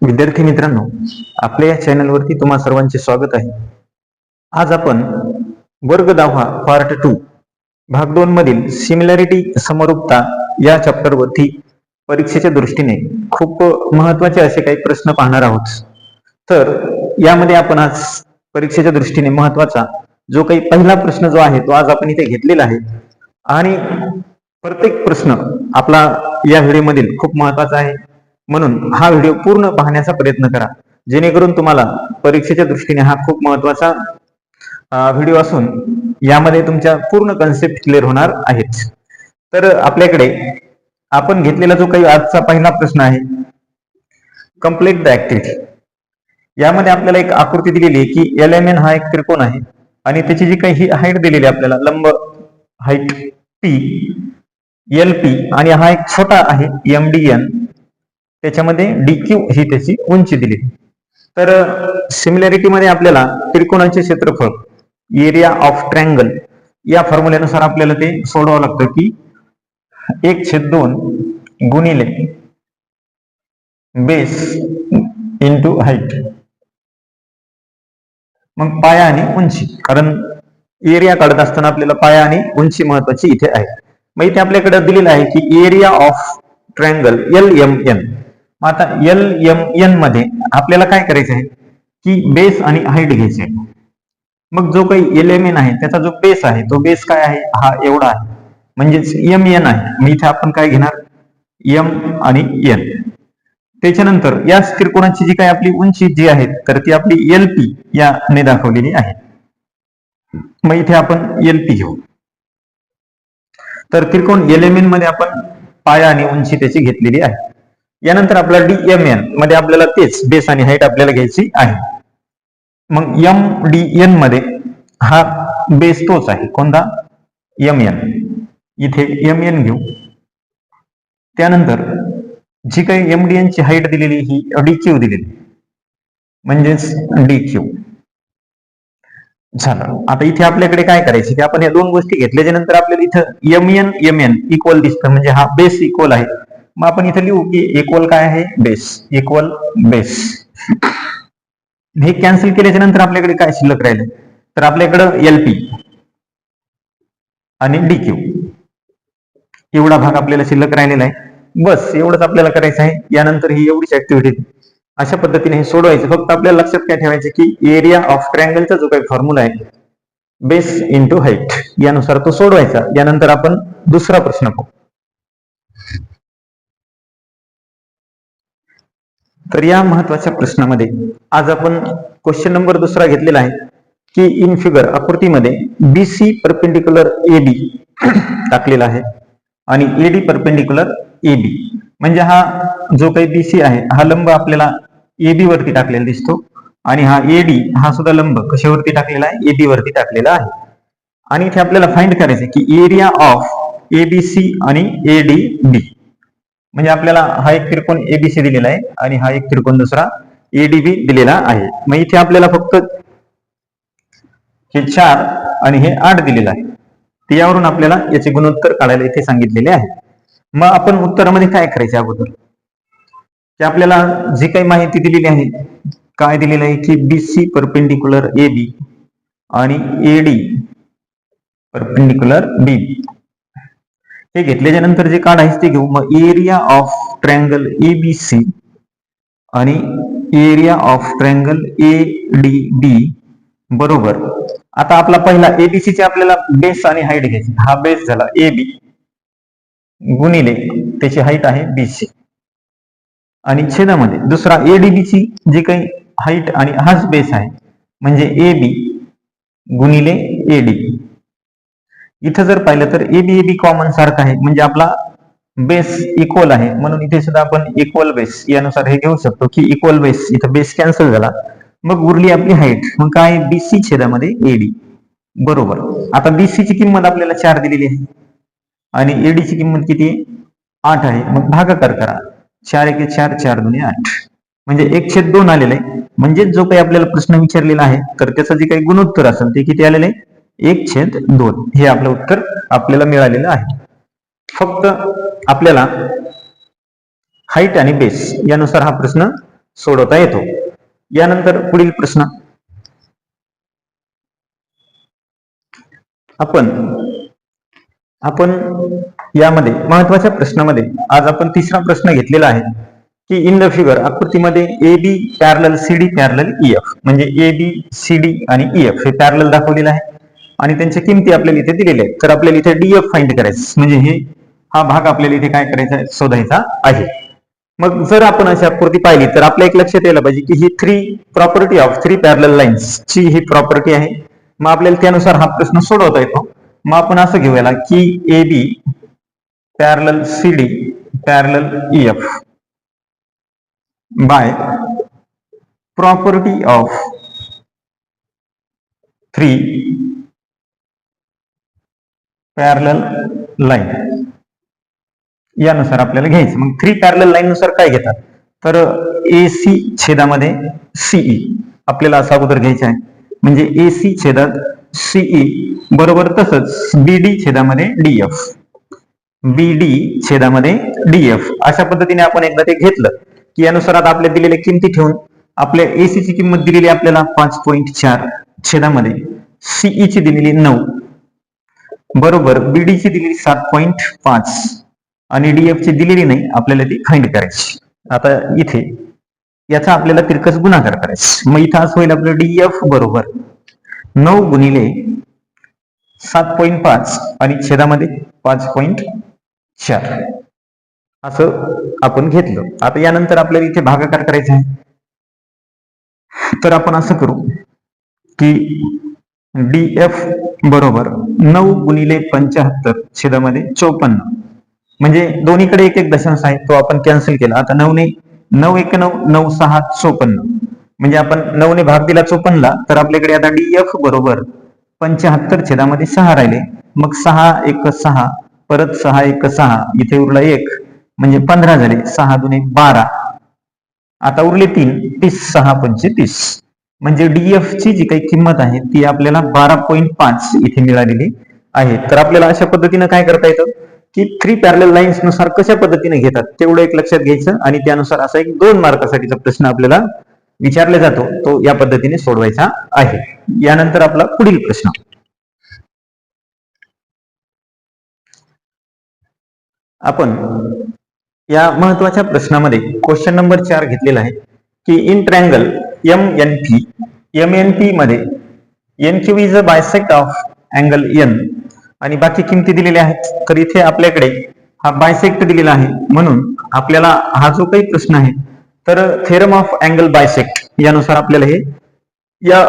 विद्यार्थी मित्रांनो, आपल्या या चॅनलवरती तुम्हा सर्वांचे स्वागत आहे. आज आपण वर्ग 10 पार्ट 2 भाग 2 मधील सिमिलॅरिटी समरूपता या चॅप्टर वरती परीक्षेच्या दृष्टीने खूप महत्वाचे असे काही प्रश्न पाहणार आहोत. तर यामध्ये आपण आज परीक्षेच्या दृष्टीने महत्वाचा जो काही पहिला प्रश्न जो आहे तो आज आपण इथे घेतलेला आहे आणि प्रत्येक प्रश्न आपला या व्हिडिओमधील खूप महत्वाचा आहे. म्हणून हा व्हिडिओ पूर्ण पाहण्याचा प्रयत्न करा, जेणेकरून तुम्हाला परीक्षेच्या दृष्टीने हा खूप महत्वाचा व्हिडिओ असून यामध्ये तुमच्या पूर्ण कन्सेप्ट क्लिअर होणार आहेत. तर आपल्याकडे आपण घेतलेला जो काही आजचा पहिला प्रश्न आहे, कंप्लीट द ऍक्टिव्हिटी. यामध्ये आपल्याला एक आकृती दिलेली आहे की LMN हा एक त्रिकोण आहे आणि त्याची जी काही ही हाईट दिलेली आहे आपल्याला, लंब हाईट P, LP आणि हा एक छोटा आहे MDN, त्याच्यामध्ये DQ ही त्याची उंची दिली. तर सिमिलॅरिटी मध्ये आपल्याला त्रिकोणाचे क्षेत्रफळ, एरिया ऑफ ट्रायंगल या फॉर्म्युल्यानुसार आपल्याला ते सोडवावं लागतं की 1/2 गुणिले बेस इंटू हाईट, मग पाया आणि उंची. कारण एरिया काढत असताना आपल्याला पाया आणि उंची महत्वाची इथे आहे. मग इथे आपल्याकडे दिलेलं आहे की एरिया ऑफ ट्रायंगल LMN. आता LMN मध्ये आपल्याला काय करायचं आहे की बेस आणि हाईट घ्यायची आहे. मग जो काही LMN आहे त्याचा जो बेस आहे तो बेस काय आहे, हा एवढा आहे, म्हणजेच MN आहे. मग इथे आपण काय घेणार, M आणि N. त्याच्यानंतर या त्रिकोणाची जी काही आपली उंची जी आहे तर ती आपली LP याने दाखवलेली आहे. मग इथे आपण LP घेऊ. तर त्रिकोण LMN मध्ये आपण पाया आणि उंची त्याची घेतलेली आहे. यानंतर आपला DMN मध्ये आपल्याला तेच बेस आणि हाईट आपल्याला घ्यायची आहे. मग MDN मध्ये हा बेस तोच आहे, कोणता, MN. इथे MN घेऊ. त्यानंतर जी काही MDN ची हाईट दिलेली ही DQ दिलेली, म्हणजेच DQ झालं. आता इथे आपल्याकडे काय करायचे की आपण या दोन गोष्टी घेतल्याच्या नंतर आपल्याला इथं MN इक्वल दिसतं, म्हणजे हा बेस इक्वल आहे. मग आपण इथे लिहू की इक्वल काय आहे, बेस, इक्वल बेस. हे कॅन्सल केल्याच्या नंतर आपल्याकडे काय शिल्लक राहिले, तर आपल्याकडे LP आणि DQ एवढा भाग आपल्याला शिल्लक राहिलेला आहे. बस एवढंच आपल्याला करायचं आहे. यानंतर ही एवढीच ऍक्टिव्हिटी अशा पद्धतीने हे सोडवायचं. फक्त आपल्याला लक्षात काय ठेवायचं की एरिया ऑफ ट्रायंगलचा जो काही फॉर्म्युला आहे, बेस इंटू हाईट, यानुसार तो सोडवायचा. यानंतर आपण दुसरा प्रश्न पाहू. तर या महत्वाच्या प्रश्नामध्ये आज आपण क्वेश्चन नंबर दुसरा घेतलेला आहे की इन फिगर, आकृतीमध्ये BC परपेंडिक्युलर AB टाकलेला आहे आणि AD परपेंडिक्युलर AB. म्हणजे हा जो काही BC आहे हा लंब आपल्याला AB वरती टाकलेला दिसतो आणि हा AD हा सुद्धा लंब कशावरती टाकलेला आहे, AB वरती टाकलेला आहे. आणि इथे आपल्याला फाइंड करायचं की एरिया ऑफ ABC आणि ADB. म्हणजे आपल्याला हा एक त्रिकोण ABC दिलेला आहे आणि हा एक त्रिकोण दुसरा ADB दिलेला आहे. मग इथे आपल्याला फक्त हे 4 आणि हे 8 दिलेलं आहे. त्यावरून आपल्याला याचे गुणोत्तर काढायला इथे सांगितलेले आहे. मग आपण उत्तरामध्ये काय करायचे अगोदर, की आपल्याला जी काही माहिती दिलेली आहे, काय दिलेलं आहे की BC परपेंडिक्युलर AB आणि AD परपेंडिक्युलर BB. हे घेतल्याच्या नंतर जे काढायचे ते घेऊ. मग एरिया ऑफ ट्रायंगल ABC आणि एरिया ऑफ ट्रायंगल ADB बरोबर. आता आपला पहिला ABC चे आपल्याला बेस आणि हाईट घ्यायची. हा बेस झाला AB गुणिले त्याची हाईट आहे BC आणि छेदामध्ये दुसरा ADB ची जी काही हाईट आणि हाच बेस आहे, म्हणजे AB गुणिले AD. इथं जर पाहिलं तर AB कॉमन सारखा आहे, म्हणजे आपला बेस इक्वल आहे, म्हणून इथे सुद्धा आपण इक्वल बेस यानुसार हे घेऊ शकतो की इक्वल बेस. इथं बेस कॅन्सल झाला, मग उरली आपली हाईट. मग काय, BC छेदामध्ये AD बरोबर. आता BC ची किंमत आपल्याला 4 दिलेली आहे आणि AD ची किंमत किती आहे, 8 आहे. मग भागाकार करा, 4 1 4, 4 2 8, म्हणजे 1/2 आलेलं आहे. म्हणजे जो काही आपल्याला प्रश्न विचारलेला आहे तर त्याचं जे काही गुणोत्तर असेल ते किती आलेलं आहे, 1/2. हे आपलं उत्तर आपल्याला मिळालेलं आहे. फक्त आपल्याला हाईट आणि बेस यानुसार हा प्रश्न सोडवता येतो. यानंतर पुढील प्रश्न आपण यामध्ये महत्वाच्या प्रश्नामध्ये आज आपण तिसरा प्रश्न घेतलेला आहे की इन द फिगर आकृतीमध्ये A B parallel C D parallel EF म्हणजे ए बी सी डी आणि ईएफ हे पॅरलल दाखवलेलं आहे आणि त्यांच्या किमती आपल्याला इथे दिलेल्या आहेत. तर आपल्याला इथे डीएफ फाइंड करायचं म्हणजे हा भाग आपल्याला इथे काय करायचा शोधायचा आहे. मग जर आपण अशी आकृती पाहिली तर आपल्या एक लक्षात यायला पाहिजे की ही three property of three parallel lines ची ही प्रॉपर्टी आहे. मग आपल्याला त्यानुसार हा प्रश्न सोडवता येतो. मग आपण असं घेऊया की A B parallel C D parallel EF by property of three parallel line यानुसार आपल्याला घ्यायचं. मग थ्री पॅरलल लाईन नुसार काय घेतात तर ए सी छेदामध्ये सीई आपल्याला असा अगोदर घ्यायचा आहे म्हणजे ए सी छेदात सीई बरोबर तसंच बीडी छेदामध्ये डीएफ बीडी छेदामध्ये डीएफ अशा पद्धतीने आपण एकदा ते घेतलं की यानुसार आता आपल्या दिलेल्या किमती ठेवून आपल्या एसी ची किंमत दिलेली आपल्याला 5.4 छेदामध्ये सीई ची दिलेली 9 बरोबर बीडी ची दिलेली 7.5 आणि डीएफ ची दिलेली नाही आपल्याला ती फाइंड करायची. आता इथे याचा आपल्याला तिरकस गुणाकार करायचा. मग इथं असं होईल आपलं डीएफ बरोबर 9 गुणिले 7.5 आणि छेदामध्ये 5.4 असं आपण घेतलं. आता यानंतर आपल्याला इथे भागाकार करायचा आहे. तर आपण असं करू की डीएफ बरोबर 9 गुणिले 75 छेदामध्ये 54 म्हणजे दोन्हीकडे एक एक दशांश आहे तो आपण कॅन्सल केला. आता 9 1 9 9 6 54 म्हणजे आपण 9 ने भाग दिला 54 ला तर आपल्याकडे आता डीएफ बरोबर 75 छेदामध्ये 6 राहिले. मग 6 1 6 परत 6 1 6 इथे उरला 1 म्हणजे 15 झाले. 6 दुने 12 आता उरले 3 30 6 25 म्हणजे डीएफ ची जी काही किंमत आहे ती आपल्याला 12.5 इथे मिळालेली आहे. तर आपल्याला अशा पद्धतीने काय करता येतं की थ्री पॅरलल लाईन्स नुसार कशा पद्धतीने घेतात तेवढं एक लक्षात घ्यायचं आणि त्यानुसार असा एक 2 मार्कासाठीचा प्रश्न आपल्याला विचारला जातो तो या पद्धतीने सोडवायचा आहे. यानंतर आपला पुढील प्रश्न आपण या महत्वाच्या प्रश्नामध्ये क्वेश्चन नंबर 4 घेतलेला आहे की इन ट्रायंगल MNP मध्ये NQ is a bisect of angle N आणि बाकी किमती दिलेल्या आहेत. तर इथे आपल्याकडे हा बायसेक्ट दिलेला आहे म्हणून आपल्याला हा जो काही प्रश्न आहे तर थेरम ऑफ अँगल बायसेक्ट यानुसार आपल्याला हे या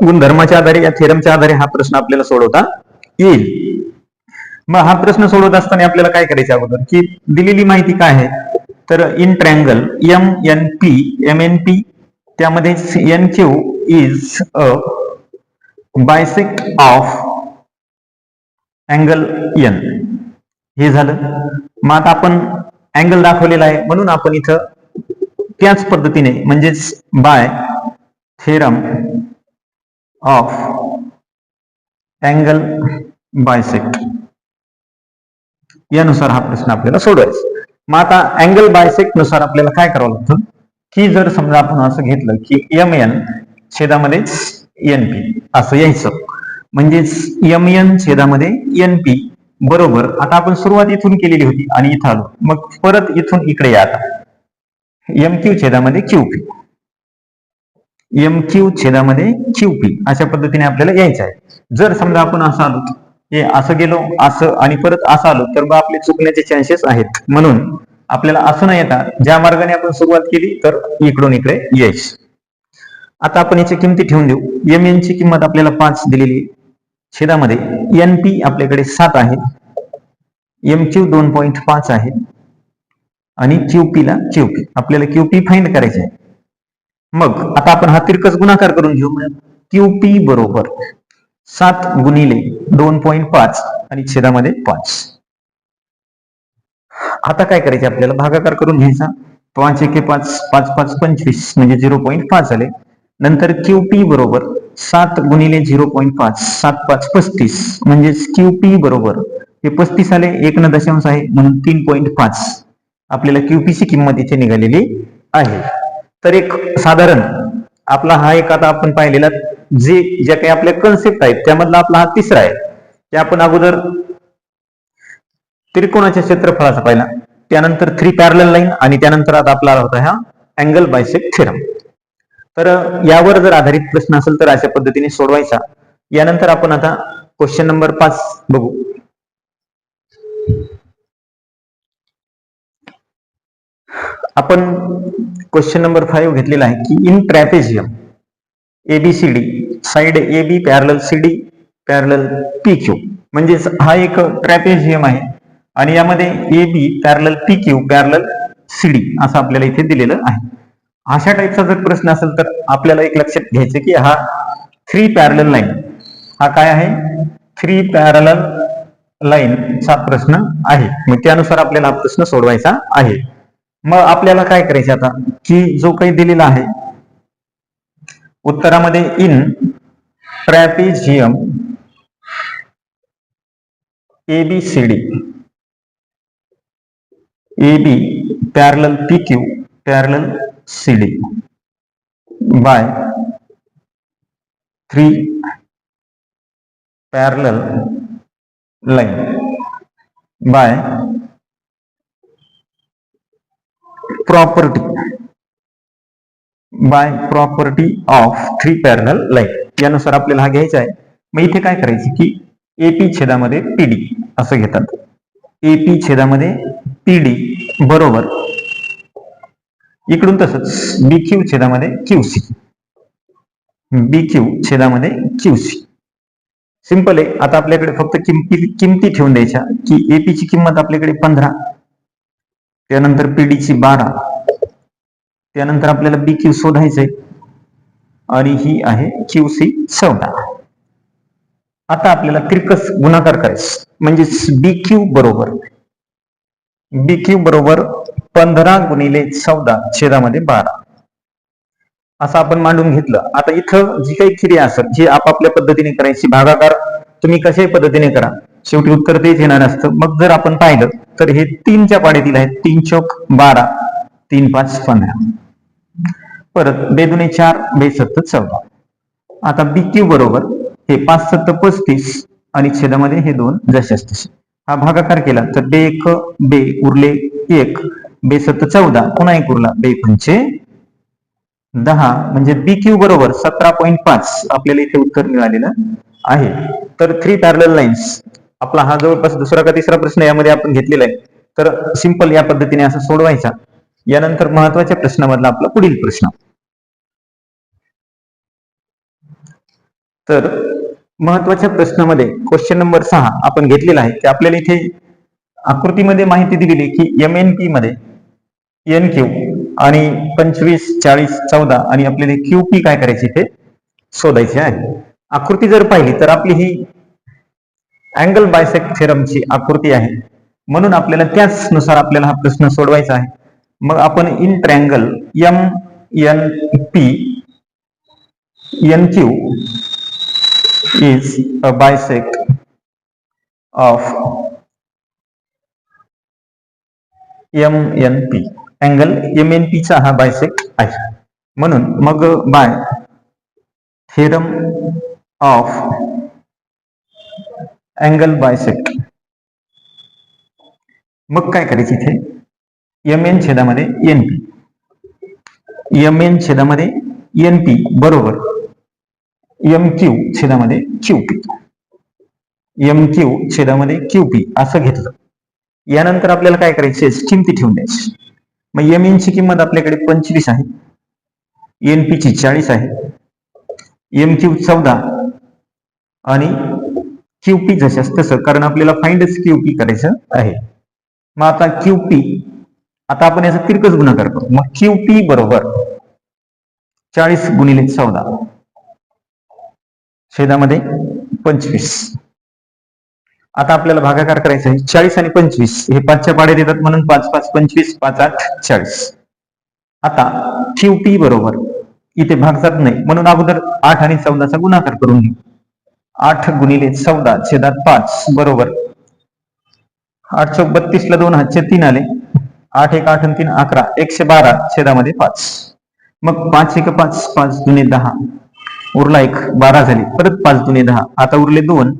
गुणधर्माच्या आधारे या थेरमच्या आधारे हा प्रश्न आपल्याला सोडवता येईल. मग हा प्रश्न सोडवत असताना आपल्याला काय करायचं अगोदर की दिलेली माहिती काय आहे तर इन ट्रायंगल MNP त्यामध्ये NQ is a bisect of angle N हे झालं. मग आता आपण अँगल दाखवलेला आहे म्हणून आपण इथं त्याच पद्धतीने म्हणजेच by theorem of angle bisect यानुसार हा प्रश्न आपल्याला सोडवायचा. मग आता अँगल बायसेक्ट नुसार आपल्याला काय करावं लागतं की जर समजा आपण असं घेतलं की MN छेदामध्ये NP असं यायचं म्हणजेच MN छेदामध्ये NP बरोबर. आता आपण सुरुवात इथून केलेली होती आणि इथं आलो मग परत इथून इकडे या. आता MQ छेदामध्ये QP MQ छेदामध्ये QP अशा पद्धतीने आपल्याला यायचं आहे. जर समजा आपण असं आलो हे असं गेलो असं आणि परत असं आलो तर मग आपले चुकण्याचे चान्सेस आहेत. म्हणून आपल्याला असं नाही येता ज्या मार्गाने आपण सुरुवात केली तर इकडून इकडे यायचं. आता आपण याची किमती ठेवून देऊ. MN ची किंमत आपल्याला 5 दिलेली छेदामध्ये NP आपल्याकडे 7 आहे MQ 2.5 आहे आणि QP ला QP आपल्याला QP फाइंड करायचे आहे. मग आता आपण हा तिरकस गुणाकार करून घेऊ. QP बरोबर 7 गुणिले 2.5 आणि छेदामध्ये 5. आता काय करायचे आपल्याला भागाकार करून घ्यायचा. 5 1 5 5 5 25 म्हणजे 0.5 झाले. नंतर QP बरोबर 7 गुणिले 0.5 7 5 35 म्हणजे QP बरोबर हे 35 आले 1 न दशांश आहे म्हणून 3.5 आपल्याला QP ची किंमत इथे निघालेली आहे. तर एक साधारण आपला हा एक आता आपण पाहिलेला ज्या काही आपल्या कन्सेप्ट आहेत त्यामधला आपला हा तिसरा आहे की आपण अगोदर त्रिकोणाच्या क्षेत्रफळाचा पाहिला, त्यानंतर 3 पॅरलल लाईन आणि त्यानंतर आता आपला होता हा अँगल बायसेक्ट थेरम. तर यावर जर आधारित प्रश्न असेल तर अशा पद्धतीने सोडवायचा. यानंतर आपण आता क्वेश्चन नंबर 5 बघू. आपण क्वेश्चन नंबर 5 घेतलेला आहे की in trapezium ABCD side A B parallel CD parallel P Q, म्हणजेच हा एक ट्रॅपेझियम आहे आणि यामध्ये A B parallel P Q parallel CD असं आपल्याला इथे दिलेलं आहे. अशा टाईपचा जर प्रश्न असेल तर आपल्याला एक लक्षात घ्यायचं की हा 3 पॅरलल लाईन हा काय आहे, 3 पॅरलल लाईनचा प्रश्न आहे. मग त्यानुसार आपल्याला हा प्रश्न सोडवायचा आहे. मग आपल्याला काय करायचं आता की जो काही दिलेला आहे उत्तरामध्ये in trapezium ABCD AB parallel PQ parallel CD by 3 parallel line by property of 3 parallel line यानुसार आपल्याला हा घ्यायचा आहे. मग इथे काय करायचे की AP छेदामध्ये PD असं घेतात. AP छेदामध्ये PD बरोबर इकडून तसंच BQ छेदामध्ये QC, BQ छेदामध्ये QC. सिंपल आहे. आता आपल्याकडे फक्त किमती ठेवून द्यायच्या की AP ची किंमत आपल्याकडे 15, त्यानंतर PD ची 12, त्यानंतर आपल्याला BQ शोधायचंय आणि ही आहे QC 14. आता आपल्याला तिरकस गुणाकार करायचं म्हणजे BQ बरोबर 15 गुणिले 14 छेदामध्ये 12 असं आपण मांडून घेतलं. आता इथं जी काही क्रिया असेल जी आपापल्या पद्धतीने करायची, भागाकार तुम्ही कशाही पद्धतीने करा, शेवटी उत्तर तेच येणार असतं. मग जर आपण पाहिलं तर हे 3च्या पाड्यातील आहेत. 3 चौक 12, 3 5 15, परत 2 दुणे 4, 2 सत्त 14. आता BQ बरोबर हे 5 सत्त 35 आणि छेदामध्ये हे 2 जशाच तसे. हा भागाकार केला तर 2 1 2 उरले 1, 2 सत्त 14, पुन्हा 1 उरला, 2 पंचे 10, म्हणजे BQ बरोबर 17.5 आपल्याला इथे उत्तर मिळालेलं आहे. तर 3 पॅरलल लाईन्स आपला हा जवळपास दुसरा का तिसरा प्रश्न यामध्ये आपण घेतलेला आहे. तर सिंपल या पद्धतीने असं सोडवायचा. यानंतर महत्वाच्या प्रश्नामधला आपला पुढील प्रश्न. तर महत्वाच्या प्रश्नामध्ये क्वेश्चन नंबर 6 आपण घेतलेला आहे की आपल्याला इथे आकृतीमध्ये माहिती दिलेली की MNP मध्ये NQ आणि 25 40 14 आणि आपल्याला QP काय करायचे इथे शोधायचे आहे. आकृती जर पाहिली तर आपली ही अँगल बायसेक्ट थेरमची आकृती आहे, म्हणून आपल्याला त्याच नुसार आपल्याला हा प्रश्न सोडवायचा आहे. मग आपण in triangle MNP NQ is a bisect of MNP. Angle MNP चा हा बायसेक्ट आहे, म्हणून मग by theorem of angle bisect मग काय करायचं इथे MN छेदामध्ये NP, MN छेदामध्ये NP बरोबर MQ छेदामध्ये QP, MQ छेदामध्ये QP असं घेतलं. यानंतर आपल्याला काय करायचे किमती ठेवून द्यायची. मग MN ची किंमत आपल्याकडे 25 आहे, NP ची 40 आहे, MQ 14 आणि QP जशाच तसं, कारण आपल्याला फाइंडच QP करायचं आहे. मग आता QP आता आपण याचा तिरकस गुणाकार करू. मग QP बरोबर 40 गुणिले 14 छेदामध्ये 25. आता आपल्याला भागाकार करायचा आहे. 40 आणि 25 हे 5च्या पाड्यात येतात, म्हणून 5 5 25, 5 8 40. आता QP बरोबर इथे भाग जात नाही, म्हणून अगोदर 8 आणि 14चा गुणाकार करून घेऊ. 8 गुणिले 14 छेदात 5 बरोबर 8 चौक 32 ला 2 हातचे 3 आले, 8 1 8 आणि 3 11, 112 छेदामध्ये 5. मग 5 एक 5, 5 दुने 10, उरला एक 12 झाले, परत 5 दुने 10, आता उरले 2,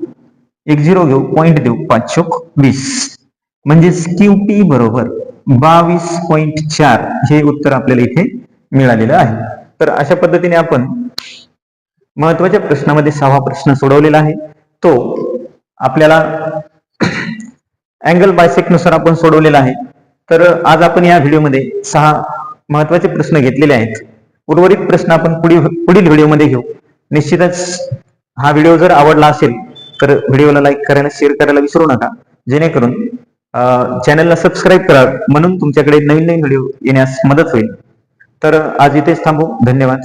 एक 0 घेऊ, पॉईंट देऊ, 5 चोक 20, म्हणजेच QT बरोबर 22.4 हे उत्तर आपल्याला इथे मिळालेलं आहे. तर अशा पद्धतीने आपण महत्वाच्या प्रश्नामध्ये 6वा प्रश्न सोडवलेला आहे. तो आपल्याला अँगल बायसेक्ट नुसार आपण सोडवलेला आहे. तर आज आपण या व्हिडिओमध्ये 6 महत्वाचे प्रश्न घेतलेले आहेत. उर्वरित प्रश्न आपण पुढील व्हिडिओमध्ये घेऊ. निश्चितच हा व्हिडिओ जर आवडला असेल तर व्हिडिओला लाईक करायला, शेअर करायला विसरू नका, जेणेकरून चॅनलला सबस्क्राईब करा, म्हणून तुमच्याकडे नवीन नवीन व्हिडिओ येण्यास मदत होईल. तर आज इथेच थांबू. धन्यवाद.